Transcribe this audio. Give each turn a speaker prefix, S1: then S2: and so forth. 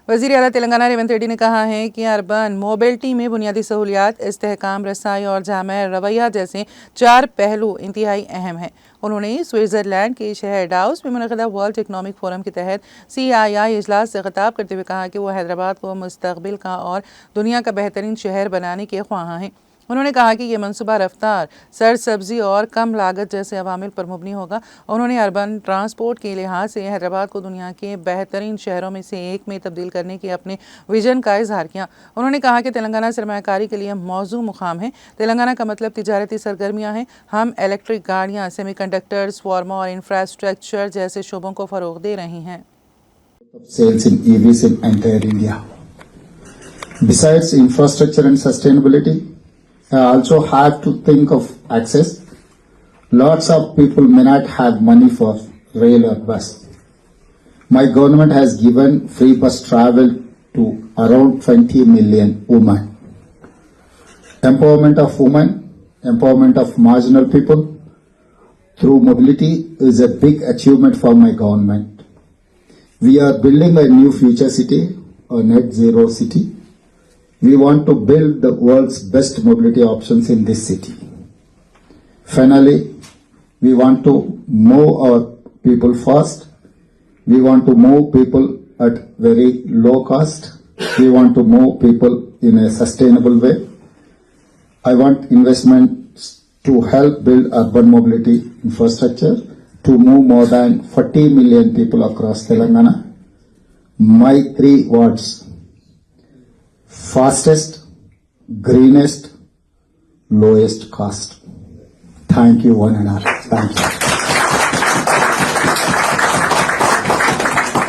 S1: वज़ीर आला तेलंगाना रेवंत रेड्डी ने कहा है कि अर्बन मोबिलिटी में बुनियादी सहूलियात, इस्तेहकाम, रसाई और जामे रवैया जैसे 4 पहलू इंतहाई अहम हैं। उन्होंने स्विट्ज़रलैंड के शहर डावोस में मुनक़िदा वर्ल्ड इकनॉमिक फोरम के तहत CII इजलास से खिताब करते हुए कहा कि वो हैदराबाद को मुस्तक़बिल का और दुनिया का बेहतरीन शहर बनाने के ख्वाह हैं। उन्होंने कहा कि ये मनसूबा रफ्तार, सरसब्जी और कम लागत जैसे अवामिल पर मुबनी होगा। उन्होंने अर्बन ट्रांसपोर्ट के लिहाज से हैदराबाद को दुनिया के बेहतरीन शहरों में से एक में तब्दील करने के अपने विजन का इजहार किया। उन्होंने कहा कि तेलंगाना सरमायाकारी के लिए मौजू मुकाम है। तेलंगाना का मतलब तिजारती सरगर्मियाँ हैं। हम इलेक्ट्रिक गाड़ियाँ, सेमीकंडक्टर्स, फार्मा और इंफ्रास्ट्रक्चर जैसे शोबों को फ़रोग़ दे रहे हैं।
S2: Sales in EVs in entire India. Besides infrastructure and sustainability, I also have to think of access. Lots of people may not have money for rail or bus. My government has given free bus travel to around 20 million women. Empowerment of women, empowerment of marginal people through mobility is a big achievement for my government. We are building a new future city, a net zero city. We want to build the world's best mobility options in this city. Finally, we want to move our people fast. We want to move people at very low cost. We want to move people in a sustainable way. I want investments to help build urban mobility infrastructure to move more than 40 million people across Telangana. My 3 words: fastest, greenest, lowest cost. Thank you, one and all. Thank you.